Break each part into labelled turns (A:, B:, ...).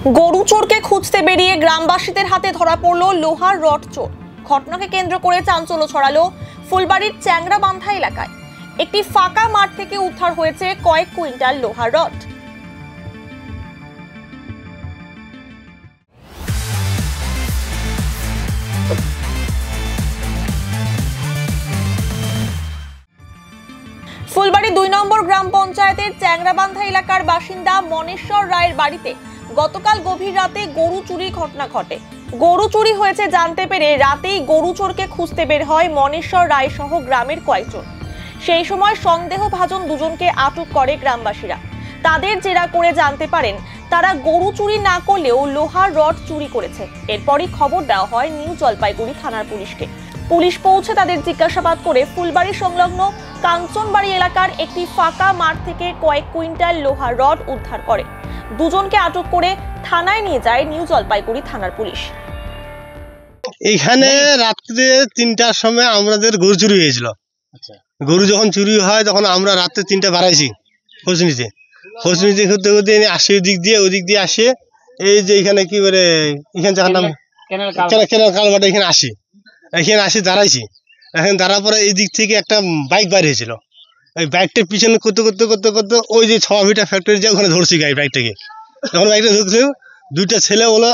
A: গরু চোরকে খুঁজতে বেরিয়ে গ্রামবাসীদের হাতে ধরা পড়ল লোহার রড চোর। ঘটনাকে কেন্দ্র করে চাঞ্চল্য ছড়ালো ফুলবাড়ির চ্যাংরাবান্ধা এলাকায়। একটি ফাঁকা মাঠ থেকে উদ্ধার হয়েছে কয়েক কুইন্টাল লোহার রড। ফুলবাড়ি ২ নম্বর গ্রাম পঞ্চায়েতের চ্যাংরাবান্ধা এলাকার বাসিন্দা মনেশ্বর রায়ের বাড়িতে গতকাল গভীর রাতে গরু চুরির ঘটনা ঘটে। গরু চুরি হয়েছে জানতে পেরে রাতেই গরু চোরকে খুঁজতে বের হয় মনেশ্বর রায় সহ গ্রামের কয়েকজন। সেই সময় সন্দেহভাজন দুজনকে আটক করে গ্রামবাসীরা। তাদের জেরা করে জানতে পারেন তারা গরু চুরি না করলেও লোহার রড চুরি করেছে। এরপরই খবর দেওয়া হয় নিউ জলপাইগুড়ি থানার পুলিশকে। পুলিশ পৌঁছে তাদের জিজ্ঞাসাবাদ করে ফুলবাড়ি সংলগ্ন কাঞ্চনবাড়ি এলাকার একটি ফাঁকা মাঠ থেকে কয়েক কুইন্টাল লোহার রড উদ্ধার করে। দুজনকে আটক করে থানায় নিয়ে যায় নিউ জলপাইগুড়ি থানার পুলিশ।
B: এখানে রাত্রে ৩টার সময় আমাদের গরু চুরি হয়েছিল। গরু যখন চুরি হয় তখন আমরা রাত্রে ৩টা বাড়াইছি খোঁজ নিতে করতে করতে আসে ওই দিক দিয়ে আসে। এই যে এখানে কি বলে এখানে যখন কেনাল কালমাটা এখানে আসি দাঁড়াইছি। এখন দাঁড়ার পরে এই দিক থেকে একটা বাইক বাইর হয়েছিল। ওই বাইকটার পিছনে করতে করতে করতে করতে ওই যে ৬ ভিটা ফ্যাক্টরি যে ওখানে ধরছি বাইকটাকে। যখন বাইকটা ধরছিল দুইটা ছেলে ওগুলো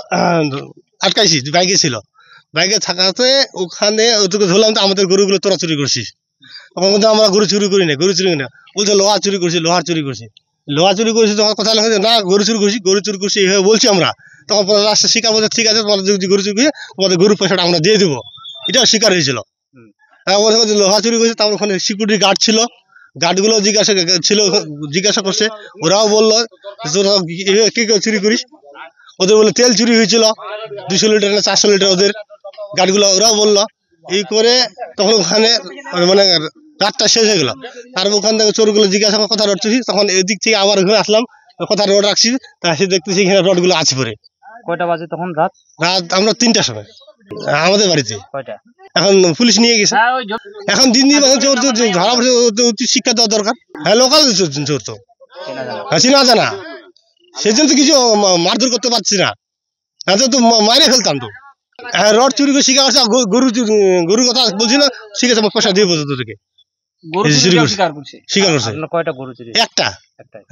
B: আটকাইছি, বাইকে ছিল। বাইকে থাকাতে ওখানে ওদেরকে ধরলাম তো আমাদের গরুগুলো তোরা চুরি করছিস। তখন বলতে আমরা গরু চুরি করি না বলছে লোহা চুরি করছি লোহা চুরি করছি। তখন কথা লাগে না গরু চুরি করছি এইভাবে বলছি আমরা। তখন রাস্তা শিকার বলছে ঠিক আছে তোমাদের যদি গরু চুরি করে তোমাদের গরুর পয়সাটা আমরা দিয়ে দেবো, এটাও শিকার হয়েছিল। লোহা চুরি করেছে। তারপর ওখানে সিকিউরিটি গার্ড ছিল, গার্ডগুলো জিজ্ঞাসা করছে। ওরাও বললো কে চুরি করিস। ওদের বলে তেল চুরি হয়েছিল ২০০ লিটার না ৪০০ লিটার ওদের গাড়িগুলো, ওরাও বললো। এই করে তখন ওখানে মানে রাতটা শেষ হয়ে গেল। তারপর ওখান থেকে চোরগুলো জিজ্ঞাসা কথা রড চুরি। তখন এদিক থেকে আবার ঘুরে আসলাম, কথা রড রাখছি। সে দেখতেছি এখানে রডগুলো আছে পরে।
C: কয়টা বাজে তখন? রাত
B: আমরা ৩টার সময় আমাদের বাড়িতে। এখন পুলিশ নিয়ে গেছে। এখন দিন ধরা শিক্ষা দেওয়া দরকার। হ্যাঁ, লোকাল চোর তো চিনা জানা, সেই জন্য তো কিছু মারধর করতে পারছি না, তো মারে ফেলতাম তো। হ্যাঁ, রড চুরি করে শিখা গরুর কথা বলছি না, শিখেছে আমার পয়সা দিয়ে বলতো তোদেরকে। একটা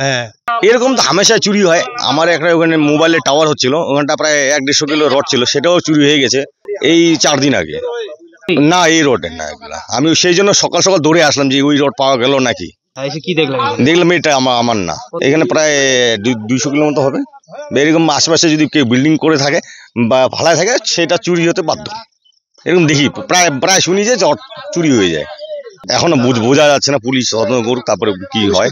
B: হ্যাঁ,
D: এরকম তো হামেশা চুরি হয়। আমার একটা ওখানে মোবাইলের টাওয়ার হচ্ছিল, ওখানটা প্রায় ১-১৫০ কিলো রড ছিল, সেটাও চুরি হয়ে গেছে এই ৪ দিন আগে। না, এই রডের না এগুলা। আমি সেই জন্য সকাল সকাল দৌড়ে আসলাম যে ওই রড পাওয়া গেল নাকি।
C: কি
D: দেখলাম এটা আমার না। এখানে প্রায় ২০০ কিলো মতো হবে। এরকম আশেপাশে যদি কেউ বিল্ডিং করে থাকে বা ভাড়ায় থাকে সেটা চুরি হতে বাধ্য। এরকম দেখি প্রায় শুনি যে চুরি হয়ে যায়। এখনো বোঝা যাচ্ছে না, পুলিশ তদন্ত করুক তারপরে কি হয়।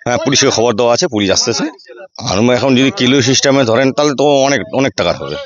D: হ্যাঁ, পুলিশকে খবর দেওয়া আছে, পুলিশ আসতেছে। আর এখন যদি কিলো সিস্টেমে ধরেন তাহলে তো অনেক টাকার হবে।